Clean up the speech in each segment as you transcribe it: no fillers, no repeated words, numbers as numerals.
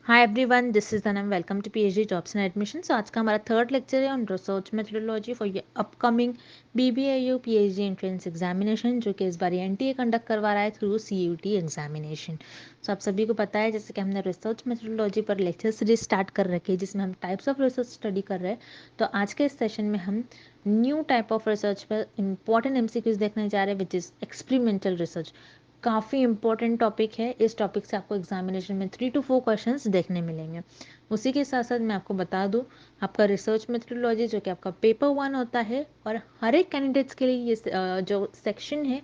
Hi everyone, this is Dhanam. Welcome to PhD jobs and admission. आज का हमारा third lecture है ऑन रिसर्च मेथोडोलॉजी फॉर ये upcoming BBAU PhD entrance examination, जो कि इस बार एनटीए कंडक्ट करवा रहा है थ्रू सीयूटी एग्जामिनेशन। आप सभी को पता है, जैसे कि हमने रिसर्च मेथोडोलॉजी पर लेक्चर सीरीज स्टार्ट कर रखी है, जिसमें हम टाइप्स ऑफ रिसर्च स्टडी कर रहे हैं। तो आज के इस सेशन में हम न्यू टाइप ऑफ रिसर्च पर इंपॉर्टेंट एमसीक्यूज देखने जा रहे हैं, विच इज एक्सपेरिमेंटल रिसर्च। काफ़ी इंपॉर्टेंट टॉपिक है। इस टॉपिक से आपको एग्जामिनेशन में 3 to 4 क्वेश्चंस देखने मिलेंगे। उसी के साथ साथ मैं आपको बता दूं, आपका रिसर्च मेथोडोलॉजी जो कि आपका पेपर 1 होता है, और हर एक कैंडिडेट्स के लिए ये जो सेक्शन है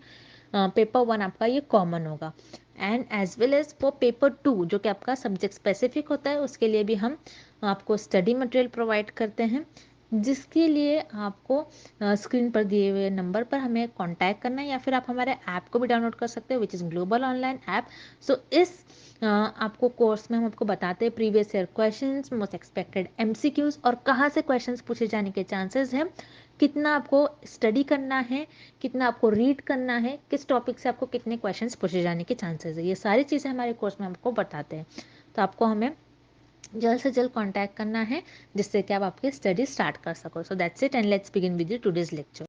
पेपर 1 आपका ये कॉमन होगा। एंड एज वेल एज वो पेपर 2 जो कि आपका सब्जेक्ट स्पेसिफिक होता है, उसके लिए भी हम आपको स्टडी मटेरियल प्रोवाइड करते हैं, जिसके लिए आपको स्क्रीन पर दिए हुए नंबर पर हमें कांटेक्ट करना है, या फिर आप हमारे ऐप को भी डाउनलोड कर सकते हो, which is global online app. So इस आपको कोर्स में हम आपको बताते हैं previous year questions, most expected MCQs, और कहाँ से क्वेश्चंस पूछे जाने के चांसेस हैं, कितना आपको स्टडी करना है, कितना आपको रीड करना है, किस टॉपिक से आपको कितने क्वेश्चंस पूछे जाने के चांसेस है। ये सारी चीज़ें हमारे कोर्स में आपको बताते हैं। तो आपको हमें जल्द से जल्द कांटेक्ट करना है, जिससे कि आप आपकी स्टडी स्टार्ट कर सको। So that's it, and let's begin with today's lecture.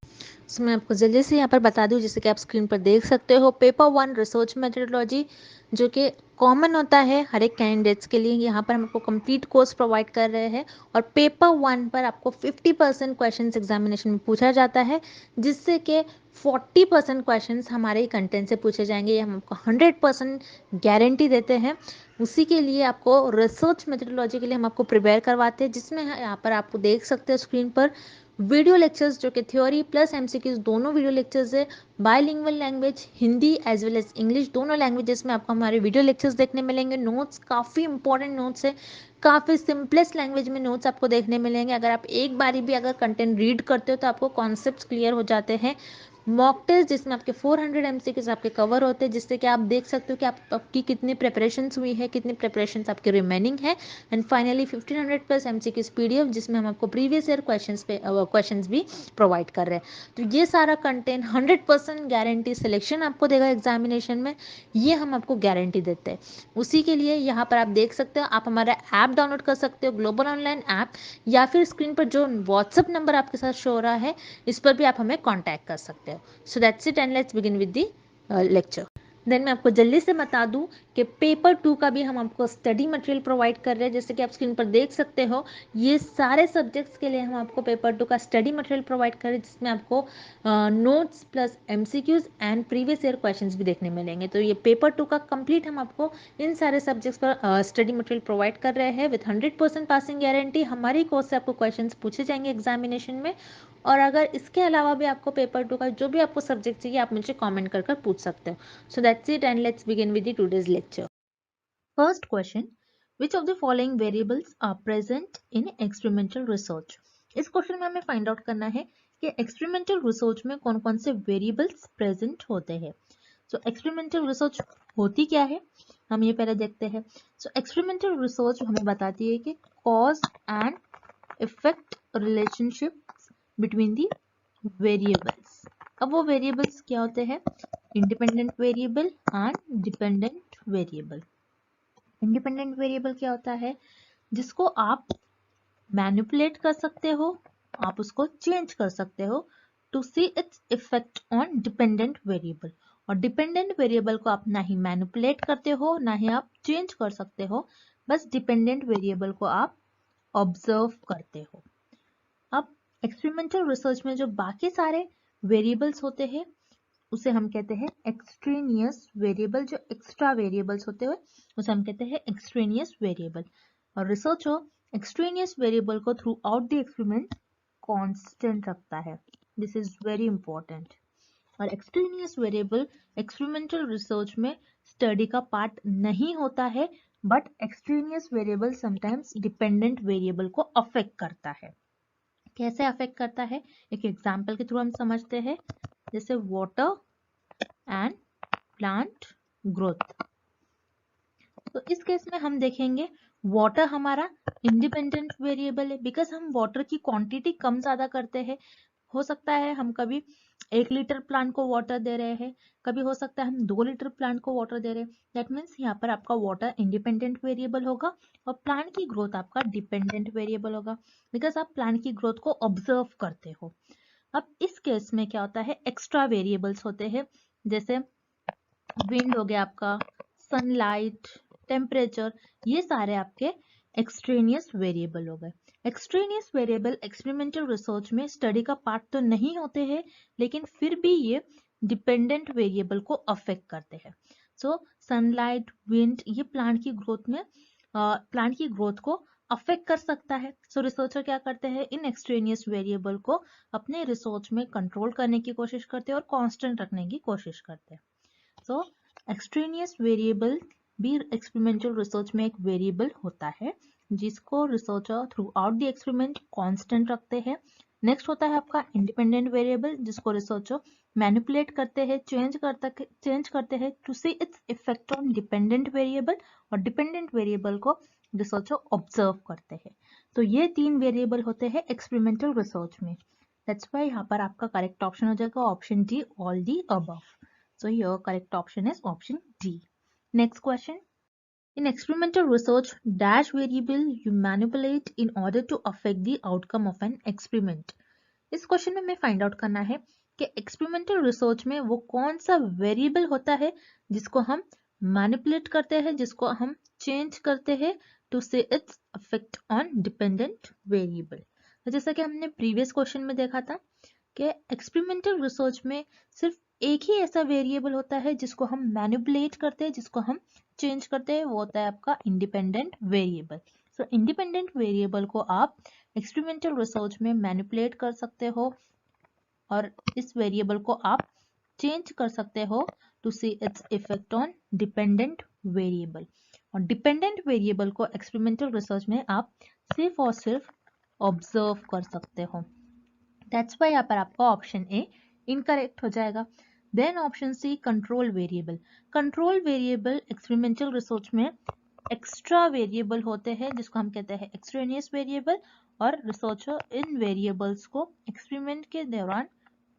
So मैं आपको जल्दी से यहाँ पर बता दूँ, जैसे कि आप स्क्रीन पर देख सकते हो, पेपर 1 रिसर्च मेथोडोलॉजी जो कि कॉमन होता है हर एक कैंडिडेट्स के लिए। यहाँ पर हम आपको कंप्लीट कोर्स प्रोवाइड कर रहे हैं, और पेपर 1 पर आपको 50% क्वेश्चन एग्जामिनेशन में पूछा जाता है, जिससे कि 40% क्वेश्चन हमारे ही कंटेंट से पूछे जाएंगे। ये हम आपको 100% गारंटी देते हैं। उसी के लिए आपको रिसर्च मेथोडोलॉजी के लिए हम आपको प्रिपेयर करवाते हैं, जिसमें यहाँ पर आपको देख सकते हो स्क्रीन पर वीडियो लेक्चर्स, जो कि थ्योरी प्लस एमसीक्यूज दोनों वीडियो लेक्चर्स है। Bilingual language Hindi as well as English, दोनों लैंग्वेजेस में आपको हमारे वीडियो लेक्चर्स देखने मिलेंगे। नोट्स काफ़ी इंपॉर्टेंट नोट्स है, काफ़ी सिंपलेस्ट लैंग्वेज में नोट्स आपको देखने मिलेंगे। अगर आप एक बारी भी अगर कंटेंट रीड करते हो तो आपको कॉन्सेप्ट्स क्लियर हो जाते हैं। मॉक टेस्ट जिसमें आपके 400 एमसीक्यूज आपके कवर होते हैं, जिससे कि आप देख सकते हो कि आपकी कितनी प्रिपरेशंस हुई है, कितनी प्रिपरेशंस आपकी रिमेनिंग है। And finally 1500 plus MCQs PDF, जिसमें हम आपको प्रीवियस ईयर क्वेश्चंस भी प्रोवाइड कर रहे हैं। तो ये सारा कंटेंट 100% गारंटी सिलेक्शन आपको देगा एग्जामिनेशन में, ये हम आपको गारंटी देते हैं। उसी के लिए यहाँ पर आप देख सकते हो, आप हमारा ऐप डाउनलोड कर सकते हो, ग्लोबल ऑनलाइन ऐप, या फिर स्क्रीन पर जो व्हाट्सअप नंबर आपके साथ शो हो रहा है, इस पर भी आप हमें कॉन्टैक्ट कर सकते हो। So that's it, and let's begin with the lecture. Then मैं आपको जल्दी से बता दूं कि पेपर 2 का भी हम आपको स्टडी मटेरियल प्रोवाइड कर रहे हैं। जैसे कि आप स्क्रीन पर देख सकते हो, ये सारे सब्जेक्ट्स के लिए हम आपको पेपर 2 का स्टडी मटेरियल प्रोवाइड कर रहे हैं, जिसमें आपको notes plus MCQs and previous year questions भी देखने मिलेंगे। तो ये पेपर 2 का कंप्लीट हम आपको इन सारे सब्जेक्ट्स पर स्टडी मटेरियल प्रोवाइड कर रहे हैं विथ 100% पासिंग गारंटी। हमारी कोर्स से आपको क्वेश्चंस पूछे जाएंगे एग्जामिनेशन में, और अगर इसके अलावा भी आपको पेपर 2 का जो भी आपको सब्जेक्ट चाहिए, आप मुझे कमेंट कर पूछ सकते हो। So that's it, and let's begin with the today's lecture. First question, which of the following variables are present in experimental research? इस क्वेश्चन में हमें फाइंड आउट करना है कि एक्सपेरिमेंटल रिसर्च में कौन कौन से वेरिएबल्स प्रेजेंट होते हैं। सो एक्सपेरिमेंटल रिसर्च होती क्या है, हम ये पहले देखते हैं। सो एक्सपेरिमेंटल रिसर्च हमें बताती है कि cause and effect relationship between the variables. अब वो वेरिएबल्स क्या होते हैं? Independent variable and dependent variable. Independent variable क्या होता है? जिसको आप मैनिपुलेट कर सकते हो, आप उसको चेंज कर सकते हो to see its effect on dependent variable. और डिपेंडेंट वेरिएबल को आप ना ही मैनिपुलेट करते हो, ना ही आप चेंज कर सकते हो, बस डिपेंडेंट वेरिएबल को आप ऑब्जर्व करते हो। अब एक्सपेरिमेंटल रिसर्च में जो बाकी सारे वेरिएबल्स होते हैं, उसे हम कहते हैं एक्सट्रेनियस वेरिएबल। जो एक्स्ट्रा वेरिएबल्स होते हुए उसे हम कहते हैं एक्सट्रेनियस वेरिएबल। और रिसर्चर एक्सट्रेनियस वेरिएबल को through out the experiment constant रखता है। This is very important. और एक्सट्रेनियस वेरिएबल एक्सपेरिमेंटल रिसर्च में स्टडी का पार्ट नहीं होता है, but extraneous variable sometimes dependent variable को अफेक्ट करता है। कैसे अफेक्ट करता है, एक एग्जांपल के थ्रू हम समझते हैं। जैसे वाटर एंड प्लांट ग्रोथ। तो इस केस में हम देखेंगे वाटर हमारा इंडिपेंडेंट वेरिएबल है, बिकॉज हम वाटर की क्वांटिटी कम ज्यादा करते हैं। हो सकता है हम कभी 1 लीटर प्लांट को वाटर दे रहे हैं, कभी हो सकता है हम 2 लीटर प्लांट को वाटर दे रहे हैं। दैट मीन्स यहाँ पर आपका वाटर इंडिपेंडेंट वेरिएबल होगा और प्लांट की ग्रोथ आपका डिपेंडेंट वेरिएबल होगा, बिकॉज आप प्लांट की ग्रोथ को ऑब्जर्व करते हो। अब इस केस में क्या होता है, एक्स्ट्रा वेरिएबल्स होते हैं, जैसे विंड हो गया आपका, सनलाइट, टेम्परेचर, ये सारे आपके एक्सट्रेनियस वेरिएबल हो गए। एक्सट्रेनियस वेरिएबल एक्सपेरिमेंटल रिसर्च में स्टडी का पार्ट तो नहीं होते हैं, लेकिन फिर भी ये डिपेंडेंट वेरिएबल को अफेक्ट करते हैं। सो सनलाइट, विंड, ये प्लांट की ग्रोथ में प्लांट की ग्रोथ को अफेक्ट कर सकता है। सो रिसर्चर क्या करते हैं, इन एक्सट्रेनियस वेरिएबल को अपने रिसर्च में कंट्रोल करने की कोशिश करते हैं और कांस्टेंट रखने की कोशिश करते हैं। सो एक्सट्रेनियस वेरिएबल भी एक्सपेरिमेंटल रिसर्च में एक वेरिएबल होता है जिसको researcher throughout the experiment constant रखते हैं। नेक्स्ट होता है आपका इंडिपेंडेंट वेरिएबल, जिसको रिसर्चर मैनिपुलेट करते हैं, चेंज करते हैं to see its effect on dependent variable, और डिपेंडेंट वेरिएबल को रिसर्चर ऑब्जर्व करते हैं। तो ये 3 वेरिएबल होते हैं एक्सपेरिमेंटल रिसर्च में। दैट्स व्हाई यहाँ पर आपका करेक्ट ऑप्शन हो जाएगा option D, all the above. So your correct option is option D. Next question. In experimental research, dash variable you manipulate in order to affect the outcome of an experiment. इस question में हमें find out करना है कि experimental research में वो कौन सा वेरिएबल होता है जिसको हम मैनिपुलेट करते हैं, जिसको हम चेंज करते हैं to see its effect on dependent variable. तो जैसा कि हमने प्रीवियस क्वेश्चन में देखा था कि एक्सपेरिमेंटल रिसर्च में सिर्फ एक ही ऐसा वेरिएबल होता है जिसको हम मैनिपुलेट करते हैं, जिसको हम चेंज करते हैं, वो होता है आपका इंडिपेंडेंट वेरिएबल। सो इंडिपेंडेंट वेरिएबल को आप एक्सपेरिमेंटल रिसर्च में मैनिपुलेट कर सकते हो और इस वेरिएबल को आप चेंज कर सकते हो to see its effect on dependent variable. और डिपेंडेंट वेरिएबल को एक्सपेरिमेंटल रिसर्च में आप सिर्फ और सिर्फ ऑब्जर्व कर सकते हो। दैट्स वाई यहाँ पर आपका ऑप्शन ए इनकरेक्ट हो जाएगा। Then option C control variable. Control variable experimental research में एक्स्ट्रा वेरिएबल होते हैं जिसको हम कहते हैं एक्सट्रेनियस वेरिएबल, और रिसर्चर इन वेरिएबल्स को एक्सपेरिमेंट के दौरान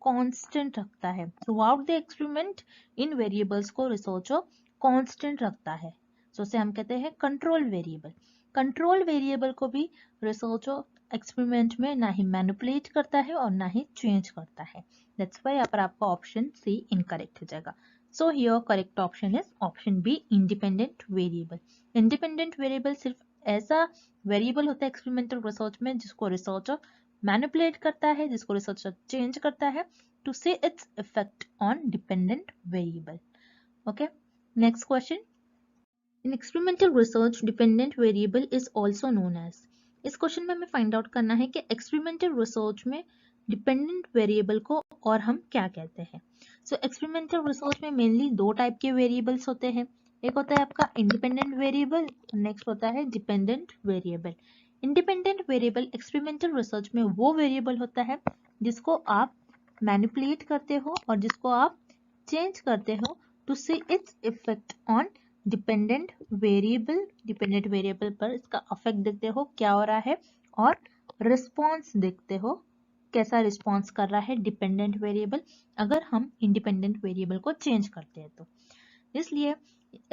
कांस्टेंट रखता है। थ्रू आउट द एक्सपेरिमेंट इन वेरिएबल्स को रिसर्चर कांस्टेंट रखता है, सो उसे हम कहते हैं कंट्रोल वेरिएबल। कंट्रोल वेरिएबल को भी रिसर्चर एक्सपेरिमेंट में ना ही मैनिपुलेट करता है और ना ही चेंज करता है। दैट्स व्हाई यहाँ पर आपका ऑप्शन सी इनकरेक्ट हो जाएगा। So here correct option is option B, independent variable. Independent variable सिर्फ ऐसा वेरिएबल होता है एक्सपेरिमेंटल रिसर्च में जिसको रिसर्चर मैनिपुलेट करता है, जिसको रिसर्चर चेंज करता है to see its effect on dependent variable. Okay, next question. In experimental research dependent variable is also known as. इस क्वेश्चन में हमें फाइंड आउट करना है कि एक्सपेरिमेंटल रिसर्च में डिपेंडेंट वेरिएबल को और हम क्या कहते हैं। सो एक्सपेरिमेंटल रिसर्च में मेनली 2 टाइप के वेरिएबल्स होते हैं। एक होता है आपका इंडिपेंडेंट वेरिएबल, नेक्स्ट होता है dependent variable. Independent variable experimental research में वो वेरिएबल होता है जिसको आप मैनिपुलेट करते हो और जिसको आप चेंज करते हो to see its effect on dependent variable. Dependent variable पर इसका अफेक्ट देखते हो क्या हो रहा है, और रिस्पॉन्स देखते हो कैसा रिस्पॉन्स कर रहा है डिपेंडेंट वेरिएबल अगर हम इंडिपेंडेंट वेरिएबल को चेंज करते हैं तो। इसलिए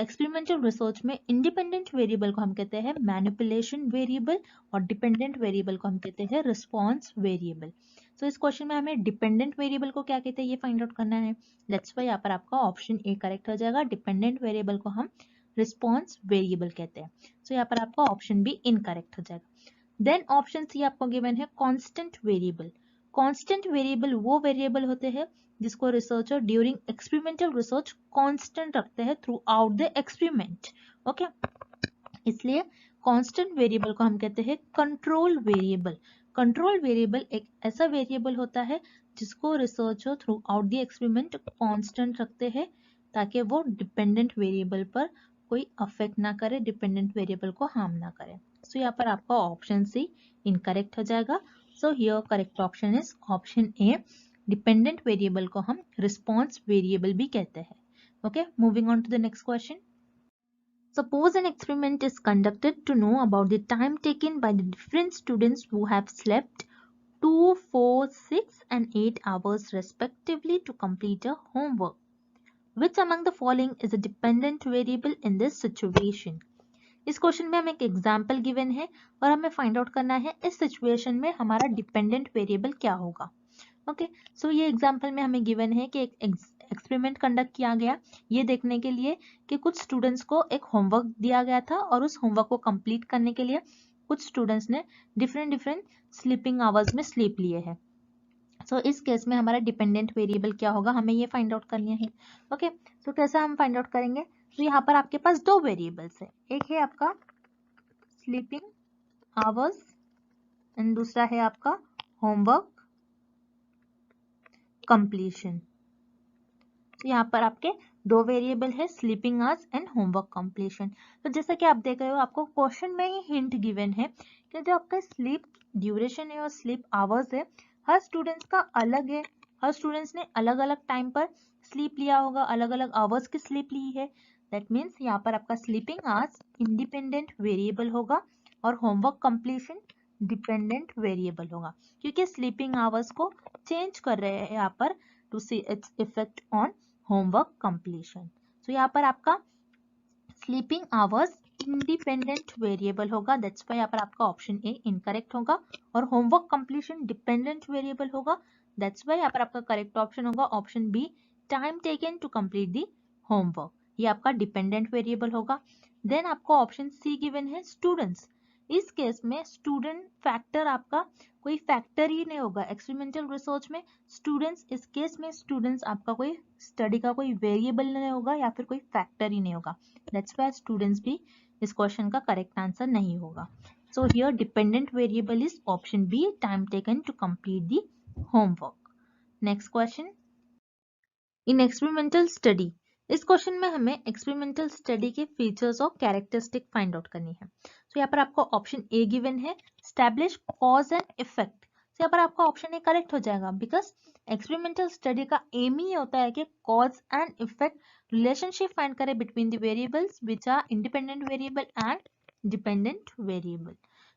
एक्सपेरिमेंटल रिसर्च में इंडिपेंडेंट वेरिएबल को हम कहते हैं मैनिपुलेशन वेरिएबल और डिपेंडेंट वेरिएबल को हम कहते हैं रिस्पॉन्स वेरिएबल। सो इस क्वेश्चन में हमें डिपेंडेंट वेरिएबल को क्या कहते हैं ये फाइंड आउट करना है। दैट्स व्हाई यहाँ पर आपका ऑप्शन ए करेक्ट हो जाएगा। डिपेंडेंट वेरिएबल को हम रिस्पॉन्स वेरिएबल कहते हैं। सो यहाँ पर आपका ऑप्शन बी इनकरेक्ट हो जाएगा। देन ऑप्शन सी आपको गिवन है कांस्टेंट वेरिएबल। कांस्टेंट वेरिएबल वो वेरिएबल होते हैं जिसको researcher during experimental research constant रखते हैं through out the experiment. Okay, इसलिए कांस्टेंट वेरिएबल को हम कहते हैं कंट्रोल वेरिएबल। कंट्रोल वेरिएबल एक ऐसा वेरिएबल होता है जिसको researcher throughout the experiment constant रखते हैं ताकि वो डिपेंडेंट वेरिएबल पर कोई अफेक्ट ना करे, डिपेंडेंट वेरिएबल को हार्म ना करे। सो यहाँ पर आपका ऑप्शन सी इनकरेक्ट हो जाएगा। So here correct option is option A, dependent variable को हम रिस्पॉन्स वेरिएबल भी कहते हैं। Okay, moving on to the next question. Suppose an experiment is conducted to know about the time taken by the different students who have slept 2, 4, 6 and 8 hours respectively to complete a homework. Which among the following is a dependent variable in this situation? इस question में हमें एक example given है और हमें find out करना है इस सिचुएशन में हमारा डिपेंडेंट वेरिएबल क्या होगा. ओके, सो ये एग्जाम्पल में हमें गिवन है कि एक एक्सपेरिमेंट कंडक्ट किया गया ये देखने के लिए कि कुछ स्टूडेंट्स को एक होमवर्क दिया गया था और उस होमवर्क को कंप्लीट करने के लिए कुछ स्टूडेंट्स ने डिफरेंट स्लीपिंग आवर्स में स्लीप लिए हैं. सो इस केस में हमारा डिपेंडेंट वेरिएबल क्या होगा हमें ये फाइंड आउट करनी है. ओके, सो कैसे हम फाइंड आउट करेंगे? तो यहाँ पर आपके पास दो वेरिएबल्स है, एक है आपका स्लीपिंग आवर्स एंड दूसरा है आपका होमवर्क कंप्लीशन. तो यहाँ पर आपके दो वेरिएबल है sleeping hours and homework completion. तो जैसा कि आप देख रहे हो आपको क्वेश्चन में ही हिंट गिवन है कि जो आपका स्लीप ड्यूरेशन है और स्लीप आवर्स है हर स्टूडेंट्स का अलग है. हर स्टूडेंट्स ने अलग अलग टाइम पर स्लीप लिया होगा, अलग अलग आवर्स की स्लीप ली है. दैट मीन्स यहाँ पर आपका स्लीपिंग आवर्स इंडिपेंडेंट वेरिएबल होगा और होमवर्क कंप्लीशन डिपेंडेंट वेरिएबल होगा क्योंकि स्लीपिंग आवर्स को चेंज कर रहे हैं यहाँ पर to see its effect on homework completion. तो यहाँ पर आपका स्लीपिंग आवर्स इंडिपेंडेंट वेरिएबल होगा. दैट्स वाई यहाँ पर आपका ऑप्शन ए इनकरेक्ट होगा और होमवर्क कंप्लीशन डिपेंडेंट वेरिएबल होगा. दैट्स वाई यहाँ पर आपका करेक्ट ऑप्शन होगा option B time taken to complete the homework. ये आपका डिपेंडेंट वेरिएबल होगा. देन आपको ऑप्शन सी गिवन है स्टूडेंट्स. इस केस में स्टूडेंट फैक्टर आपका कोई फैक्टर ही नहीं होगा. एक्सपेरिमेंटल रिसर्च में स्टूडेंट्स इस केस में स्टूडेंट्स आपका कोई स्टडी का कोई वेरिएबल नहीं होगा या फिर कोई फैक्टर ही नहीं होगा. दैट्स व्हाई स्टूडेंट्स भी इस क्वेश्चन का करेक्ट आंसर नहीं होगा. So here dependent variable is option B time taken to complete the homework. Next question in experimental study. इस क्वेश्चन में हमें एक्सपेरिमेंटल स्टडी के फीचर्स और कैरेक्टरिस्टिक फाइंड आउट करनी है. तो यहाँ पर आपको ऑप्शन ए गिवन है एस्टैब्लिश कॉज एंड इफेक्ट. तो यहाँ पर आपका ऑप्शन ए करेक्ट हो जाएगा बिकॉज एक्सपेरिमेंटल स्टडी का एम ही होता है कि cause and effect relationship find करे between the variables which are independent variable and dependent variable.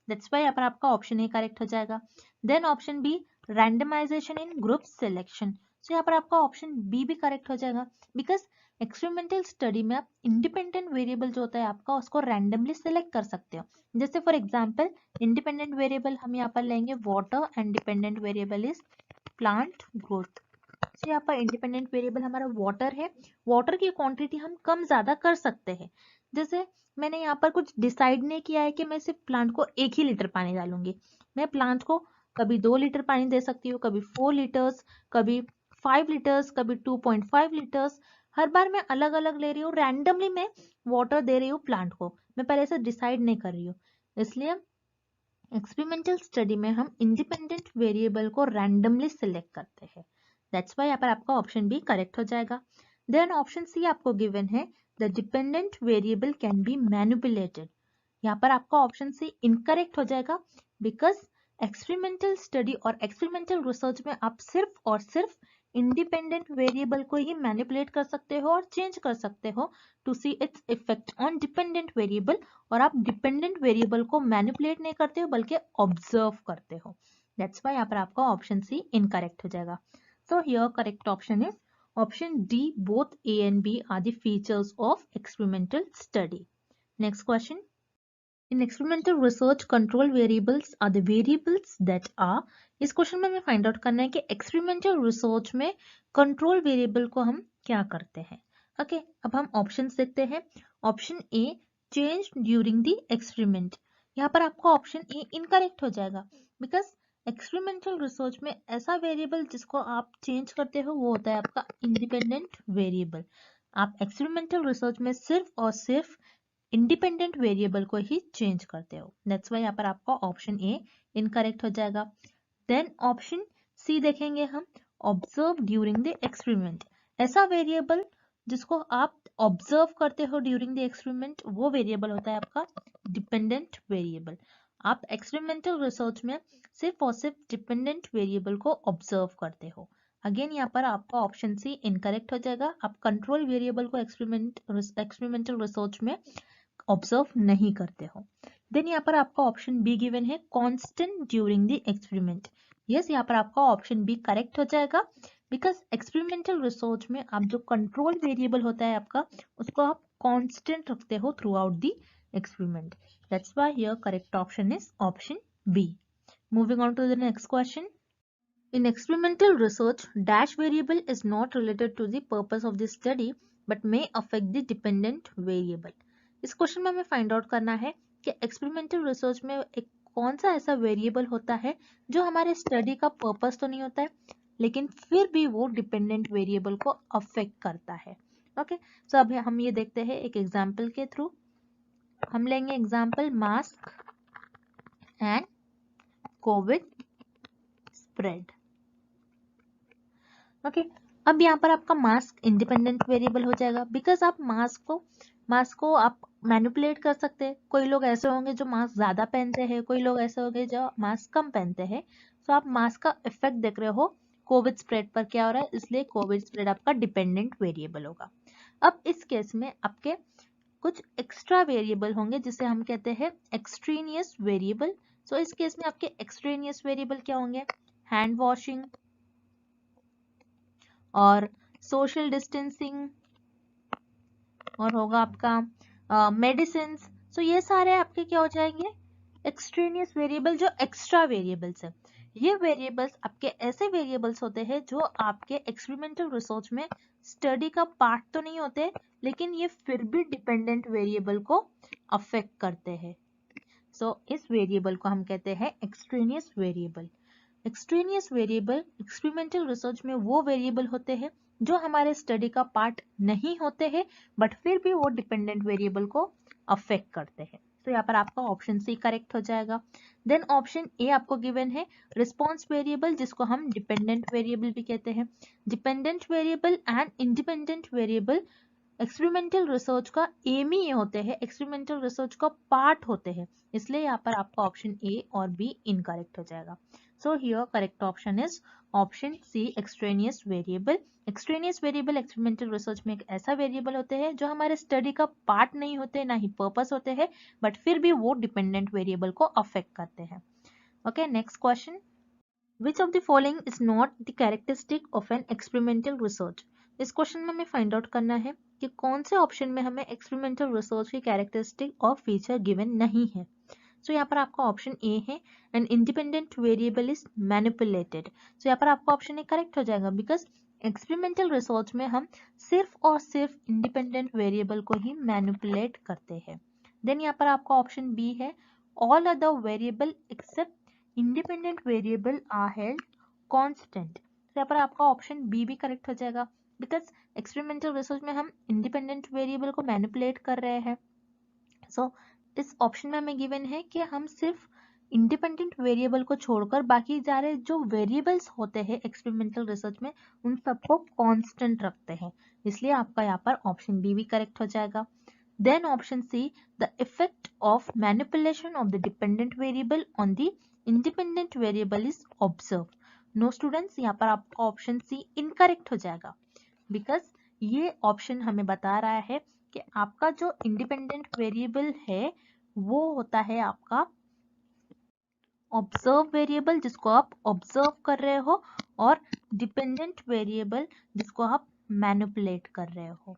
That's why यहाँ पर आपका ऑप्शन ए करेक्ट हो जाएगा. Then option B randomization in group selection. तो यहाँ पर आपका ऑप्शन बी भी करेक्ट हो जाएगा बिकॉज एक्सपेरिमेंटल स्टडी में आप इंडिपेंडेंट वेरिएबल जो होता है आपका उसको रैंडमली सिलेक्ट कर सकते हो. जैसे फॉर एग्जांपल इंडिपेंडेंट वेरिएबल हम यहाँ पर लेंगे water and dependent variable is plant growth. तो यहाँ पर इंडिपेंडेंट वेरिएबल हमारा वाटर है. वाटर की क्वांटिटी हम कम ज्यादा कर सकते हैं. जैसे मैंने यहाँ पर कुछ डिसाइड नहीं किया है कि मैं सिर्फ प्लांट को 1 ही लीटर पानी डालूंगी. मैं प्लांट को कभी 2 लीटर पानी दे सकती हूँ, कभी 4 लीटर्स, कभी 5 लीटर्स, कभी 2.5 लीटर्स. हर बार मैं अलग अलग ले रही हूँ. रैंडमली मैं वाटर दे रही हूँ प्लांट को. मैं पहले से डिसाइड नहीं कर रही हूँ. इसलिए एक्सपेरिमेंटल स्टडी में हम इंडिपेंडेंट वेरिएबल को रैंडमली सिलेक्ट करते हैं. दैट्स वाई यहाँ पर आपका ऑप्शन बी करेक्ट हो जाएगा. देन ऑप्शन सी आपको गिवन है the dependent variable can be manipulated. यहाँ पर आपका ऑप्शन सी इनकरेक्ट हो जाएगा बिकॉज एक्सपेरिमेंटल स्टडी और एक्सपेरिमेंटल रिसर्च में आप सिर्फ और सिर्फ इंडिपेंडेंट वेरिएबल को ही मैनिपुलेट कर सकते हो और चेंज कर सकते हो to see its effect on dependent variable. और आप डिपेंडेंट वेरिएबल को मैनिपुलेट नहीं करते हो बल्कि ऑब्जर्व करते हो. दैट्स व्हाई यहाँ पर आपका ऑप्शन सी इनकरेक्ट हो जाएगा. So here correct option is option D both A and B are the features of experimental study. Next question In experimental research, control variables are the variables that are. इस question में हमें find out करना है कि experimental research में control variable को हम क्या करते हैं. ओके, अब हम ऑप्शंस देखते हैं. Option A change during the experiment. यहाँ पर आपका ऑप्शन ए इनकरेक्ट हो जाएगा बिकॉज एक्सपेरिमेंटल रिसर्च में ऐसा वेरिएबल जिसको आप चेंज करते हो वो होता है आपका इंडिपेंडेंट वेरिएबल. आप एक्सपेरिमेंटल रिसर्च में सिर्फ और सिर्फ इंडिपेंडेंट वेरिएबल को ही चेंज करते हो. दैट्स वाई यहाँ पर आपका ऑप्शन ए इनकरेक्ट हो जाएगा. देन ऑप्शन सी देखेंगे हम ऑब्जर्व ड्यूरिंग द एक्सपेरिमेंट. ऐसा वेरिएबल जिसको आप ऑब्जर्व करते हो ड्यूरिंग द एक्सपेरिमेंट वो वेरिएबल होता है आपका डिपेंडेंट वेरिएबल. आप एक्सपेरिमेंटल रिसर्च में सिर्फ और सिर्फ डिपेंडेंट वेरिएबल को ऑब्जर्व करते हो. अगेन यहाँ पर आपका ऑप्शन सी इनकरेक्ट हो जाएगा. आप कंट्रोल वेरिएबल को एक्सपेरिमेंटल रिसर्च में ऑब्जर्व नहीं करते हो. देन यहाँ पर आपका ऑप्शन बी गिवन है constant during the experiment. Yes, यहाँ पर आपका ऑप्शन बी करेक्ट हो जाएगा, बिकॉज एक्सपेरिमेंटल रिसर्च में आप जो कंट्रोल वेरिएबल होता है आपका, उसको आप कांस्टेंट रखते हो throughout the experiment. That's why here correct option is option B. Moving on to the next question. In experimental research, dash variable is not related to the purpose of the study but may affect the dependent variable. इस question में हमें find out करना है कि experimental research में एक कौन सा ऐसा वेरिएबल होता है जो हमारे स्टडी का पर्पस तो नहीं होता है, लेकिन फिर भी वो डिपेंडेंट वेरिएबल को अफेक्ट करता है. ओके, सो अब हम ये देखते हैं एक एग्जाम्पल के थ्रू. हम लेंगे example mask and Covid spread. Okay, अब यहाँ पर आपका मास्क इंडिपेंडेंट वेरिएबल हो जाएगा, बिकॉज आप मास्क को आप मैनिपुलेट कर सकते हैं. कोई लोग ऐसे होंगे जो मास्क ज्यादा पहनते हैं, कोई लोग ऐसे होंगे जो मास्क कम पहनते हैं. तो आप मास्क का इफेक्ट देख रहे हो कोविड स्प्रेड पर क्या हो रहा है, इसलिए कोविड स्प्रेड आपका डिपेंडेंट वेरिएबल होगा. अब इस केस में आपके कुछ एक्स्ट्रा वेरिएबल होंगे जिसे हम कहते हैं एक्सट्रेनियस वेरिएबल. सो इस केस में आपके एक्सट्रेनियस वेरिएबल क्या होंगे, हैंड वॉशिंग और सोशल डिस्टेंसिंग और होगा आपका मेडिसिन. सो ये सारे आपके क्या हो जाएंगे, एक्सट्रेनियस वेरिएबल जो एक्स्ट्रा वेरिएबल्स है. ये वेरिएबल्स आपके ऐसे वेरिएबल्स होते हैं जो आपके एक्सपेरिमेंटल रिसर्च में स्टडी का पार्ट तो नहीं होते, लेकिन ये फिर भी डिपेंडेंट वेरिएबल को अफेक्ट करते हैं. सो इस वेरिएबल को हम कहते हैं extraneous variable. Extraneous variable experimental research में वो वेरिएबल होते हैं जो हमारे स्टडी का पार्ट नहीं होते हैं, बट फिर भी वो डिपेंडेंट वेरिएबल को अफेक्ट करते हैं. तो यहाँ पर आपका ऑप्शन सी करेक्ट हो जाएगा. देन ऑप्शन ए आपको गिवन है रिस्पॉन्स वेरिएबल, जिसको हम डिपेंडेंट वेरिएबल भी कहते हैं. Dependent variable and independent variable experimental research का एम ही ये होते हैं, एक्सपेरिमेंटल रिसर्च का पार्ट होते हैं, इसलिए यहाँ पर आपका ऑप्शन ए और बी इनकरेक्ट हो जाएगा. So here correct option is option C, extraneous variable. Extraneous variable experimental research में एक ऐसा वेरिएबल होते हैं जो हमारे स्टडी का पार्ट नहीं होते, ना ही पर्पस होते हैं, बट फिर भी वो डिपेंडेंट वेरिएबल को अफेक्ट करते हैं. Okay, next question. Which of the following is not the characteristic of an experimental research? इस क्वेश्चन में हमें फाइंड आउट करना है कि कौन से ऑप्शन में हमें एक्सपेरिमेंटल रिसर्च की कैरेक्टरिस्टिक और फीचर गिवन नहीं है. सो यहाँ पर आपका ऑप्शन ए है an independent variable is manipulated. So यहाँ पर आपका ऑप्शन ए करेक्ट हो जाएगा, बिकॉज एक्सपेरिमेंटल रिसर्च में हम सिर्फ और सिर्फ इंडिपेंडेंट वेरिएबल को ही मैनिपुलेट करते हैं. देन यहाँ पर आपका ऑप्शन बी है all other variable except independent variable are held constant. यहाँ पर आपका ऑप्शन बी भी करेक्ट हो जाएगा, बिकॉज एक्सपेरिमेंटल रिसर्च में हम इंडिपेंडेंट वेरिएबल को मैनिपुलेट कर रहे हैं. सो इस ऑप्शन में हमें गिवन है कि हम सिर्फ इंडिपेंडेंट वेरिएबल को छोड़कर बाकी सारे जो वेरिएबल्स होते हैं एक्सपेरिमेंटल रिसर्च में उन सबको कांस्टेंट रखते हैं, इसलिए आपका यहाँ पर ऑप्शन बी भी करेक्ट हो जाएगा. Then option C, the effect of manipulation of the dependent variable on the independent variable is observe. No students, यहाँ पर आपका ऑप्शन सी इनकरेक्ट हो जाएगा, बिकॉज ये ऑप्शन हमें बता रहा है कि आपका जो इंडिपेंडेंट वेरिएबल है वो होता है आपका ऑब्जर्व वेरिएबल, जिसको आप ऑब्जर्व कर रहे हो, और डिपेंडेंट वेरिएबल जिसको आप मैनिपुलेट कर रहे हो.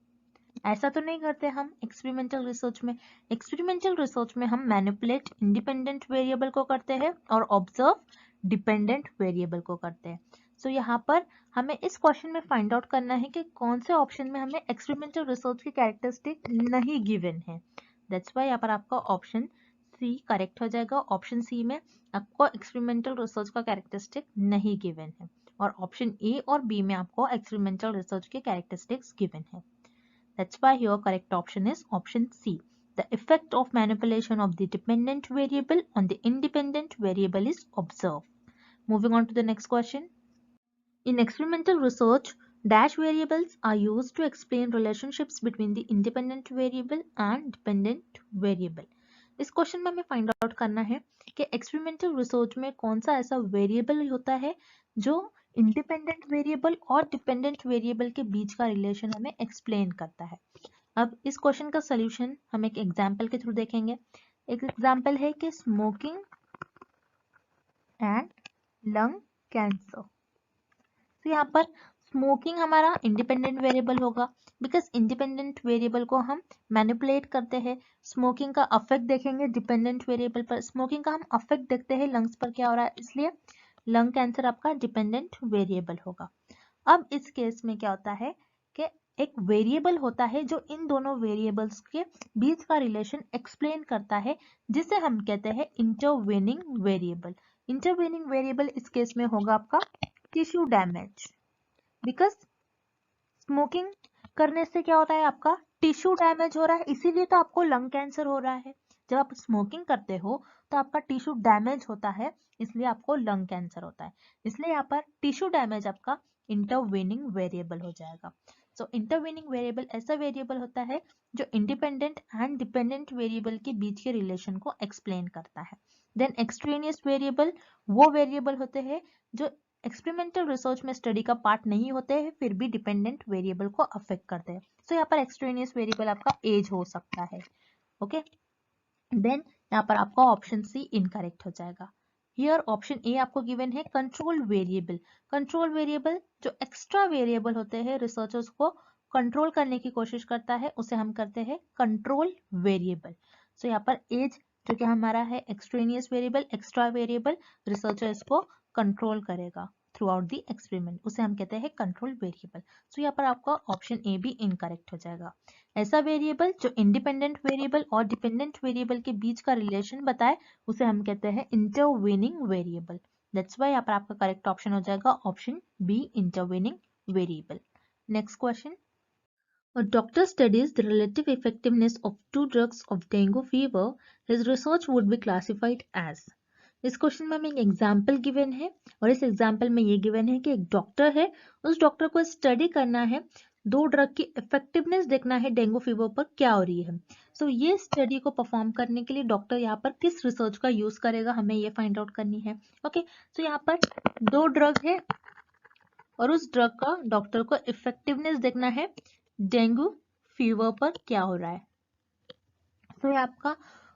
ऐसा तो नहीं करते हम एक्सपेरिमेंटल रिसर्च में. एक्सपेरिमेंटल रिसर्च में हम मैनिपुलेट इंडिपेंडेंट वेरिएबल को करते हैं और ऑब्जर्व डिपेंडेंट वेरिएबल को करते हैं. सो यहाँ पर हमें इस क्वेश्चन में फाइंड आउट करना है कि कौन से ऑप्शन में हमें एक्सपेरिमेंटल रिसर्च की कैरेक्टरिस्टिक नहीं गिवन है. दैट्स वाई यहाँ पर आपका ऑप्शन सी करेक्ट हो जाएगा. ऑप्शन सी में आपको एक्सपेरिमेंटल रिसर्च का कैरेक्टरिस्टिक नहीं गिवन है, और ऑप्शन ए और बी में आपको एक्सपेरिमेंटल रिसर्च के कैरेक्टरिस्टिक्स गिवन है. That's why your correct option is option C. The effect of manipulation of the dependent variable on the independent variable is observed. Moving on to the next question. In experimental research, dash variables are used to explain relationships between the independent variable and dependent variable. इस question में हमें find out करना है कि experimental research में कौन सा ऐसा वेरिएबल होता है जो इंडिपेंडेंट वेरिएबल और डिपेंडेंट वेरिएबल के बीच का रिलेशन हमें एक्सप्लेन करता है. अब इस क्वेश्चन का सॉल्यूशन हम एक एग्जांपल के थ्रू देखेंगे. एक एग्जांपल है कि स्मोकिंग एंड लंग कैंसर। तो यहाँ पर स्मोकिंग हमारा इंडिपेंडेंट वेरिएबल होगा, बिकॉज इंडिपेंडेंट वेरिएबल को हम मैनिपुलेट करते हैं। स्मोकिंग का अफेक्ट देखेंगे डिपेंडेंट वेरिएबल पर, स्मोकिंग का हम अफेक्ट देखते हैं लंग्स पर क्या हो रहा है, इसलिए लंग कैंसर आपका डिपेंडेंट वेरिएबल होगा। अब इस केस में क्या होता है कि एक वेरिएबल होता है जो इन दोनों वेरिएबल्स के बीच का रिलेशन एक्सप्लेन करता है, जिसे हम कहते हैं इंटरवेनिंग वेरिएबल। इंटरवेनिंग वेरिएबल इस केस में होगा आपका टिश्यू डैमेज, बिकॉज स्मोकिंग करने से क्या होता है, आपका टिश्यू डैमेज हो रहा है, इसीलिए तो आपको लंग कैंसर हो रहा है। जब आप स्मोकिंग करते हो तो आपका टिश्यू डैमेज होता है, इसलिए आपको लंग कैंसर होता है। इसलिए यहाँ पर टिश्यू डैमेज आपका इंटरवेनिंग वेरिएबल हो जाएगा। सो इंटरवेनिंग वेरिएबल ऐसा वेरिएबल होता है जो इंडिपेंडेंट एंड डिपेंडेंट वेरिएबल के बीच के रिलेशन को एक्सप्लेन करता है। देन एक्सट्रेनियस वेरिएबल वो वेरिएबल होते हैं जो एक्सपेरिमेंटल रिसर्च में स्टडी का पार्ट नहीं होते हैं, फिर भी डिपेंडेंट वेरिएबल को अफेक्ट करते हैं। सो यहाँ पर एक्सट्रेनियस वेरिएबल आपका एज हो सकता है। ओके, देन यहाँ पर आपका ऑप्शन सी इनकरेक्ट हो जाएगा। हियर ऑप्शन ए आपको गिवन है कंट्रोल वेरिएबल। कंट्रोल वेरिएबल जो एक्स्ट्रा वेरिएबल होते हैं, रिसर्चर्स को कंट्रोल करने की कोशिश करता है, उसे हम करते हैं कंट्रोल वेरिएबल। सो यहाँ पर एज जो कि हमारा है extraneous variable, extra variable, researcher इसको कंट्रोल करेगा थ्रू आउट द एक्सपेरिमेंट, उसे हम कहते हैं कंट्रोल वेरिएबल। सो यहाँ पर आपका ऑप्शन ए भी इनकरेक्ट हो जाएगा। ऐसा वेरिएबल जो इंडिपेंडेंट वेरिएबल और डिपेंडेंट वेरिएबल के बीच का रिलेशन बताए, उसे हम कहते हैं इंटरवेनिंग वेरिएबल। दैट्स व्हाई यहाँ पर आपका करेक्ट ऑप्शन हो जाएगा option B, intervening variable. Next question, a doctor studies the relative effectiveness of two drugs of dengue fever. His research would be classified as। इस क्वेश्चन में हमें एक example given है, और इस एग्जाम्पल में ये गिवन है कि एक डॉक्टर है, उस डॉक्टर को स्टडी करना है, दो ड्रग की इफेक्टिवनेस देखना है डेंगू फीवर पर क्या हो रही है। सो ये स्टडी को परफॉर्म करने के लिए डॉक्टर यहाँ पर किस रिसर्च का यूज करेगा, हमें ये फाइंड आउट करनी है। ओके, सो यहाँ पर दो ड्रग है और उस ड्रग का डॉक्टर को इफेक्टिवनेस देखना है डेंगू फीवर पर क्या हो रहा है। तो ये आपका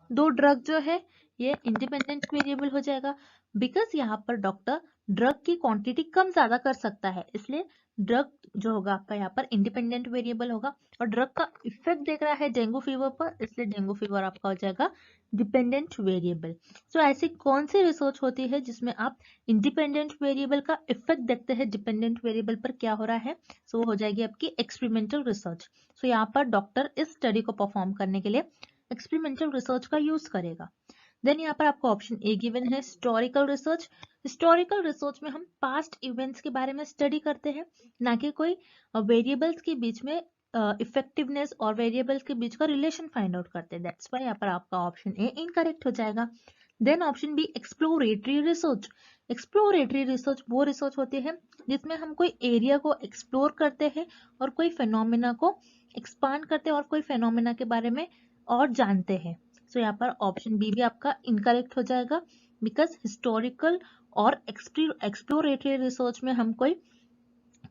दो ड्रग जो है ये इंडिपेंडेंट वेरिएबल हो जाएगा, बिकॉज यहाँ पर डॉक्टर ड्रग की क्वांटिटी कम ज्यादा कर सकता है, इसलिए ड्रग जो होगा आपका यहाँ पर इंडिपेंडेंट वेरिएबल होगा। और ड्रग का इफेक्ट देख रहा है डेंगू फीवर पर, इसलिए डेंगू फीवर आपका हो जाएगा डिपेंडेंट वेरिएबल। सो ऐसी कौन सी रिसर्च होती है जिसमें आप इंडिपेंडेंट वेरिएबल का इफेक्ट देखते हैं डिपेंडेंट वेरिएबल पर क्या हो रहा है। सो वो हो जाएगी आपकी एक्सपेरिमेंटल रिसर्च। सो यहाँ पर डॉक्टर इस स्टडी को परफॉर्म करने के लिए एक्सपेरिमेंटल रिसर्च का यूज करेगा। देन यहाँ पर आपको ऑप्शन ए गिवन है हिस्टोरिकल रिसर्च। हिस्टोरिकल रिसर्च में हम पास्ट इवेंट्स के बारे में स्टडी करते हैं, ना कि कोई वेरिएबल्स के बीच में इफेक्टिवनेस और वेरिएबल्स के बीच का रिलेशन फाइंड आउट करते हैं। दैट्स व्हाई यहाँ पर आपका ऑप्शन ए इनकरेक्ट हो जाएगा। Then option B exploratory research. Exploratory research वो रिसर्च होती है जिसमें हम कोई एरिया को एक्सप्लोर करते हैं और कोई फेनोमेना को एक्सपांड करते हैं और कोई फेनोमेना के बारे में और जानते हैं। सो यहाँ पर ऑप्शन बी भी आपका इनकरेक्ट हो जाएगा, बिकॉज हिस्टोरिकल और एक्सप्लोरेटरी रिसर्च में हम कोई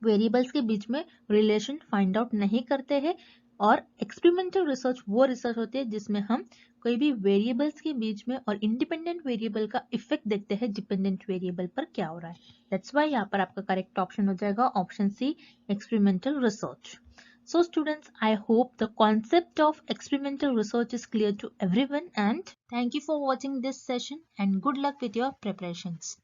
वेरिएबल्स के बीच में रिलेशन फाइंड आउट नहीं करते हैं, और एक्सपेरिमेंटल रिसर्च वो रिसर्च होती है जिसमें हम कोई भी वेरिएबल्स के बीच में और इंडिपेंडेंट वेरिएबल का इफेक्ट देखते हैं डिपेंडेंट वेरिएबल पर क्या हो रहा है। दैट्स व्हाई यहाँ पर आपका करेक्ट ऑप्शन हो जाएगा option C, experimental research. So students, I hope the concept of experimental research is clear to everyone, and thank you for watching this session and good luck with your preparations.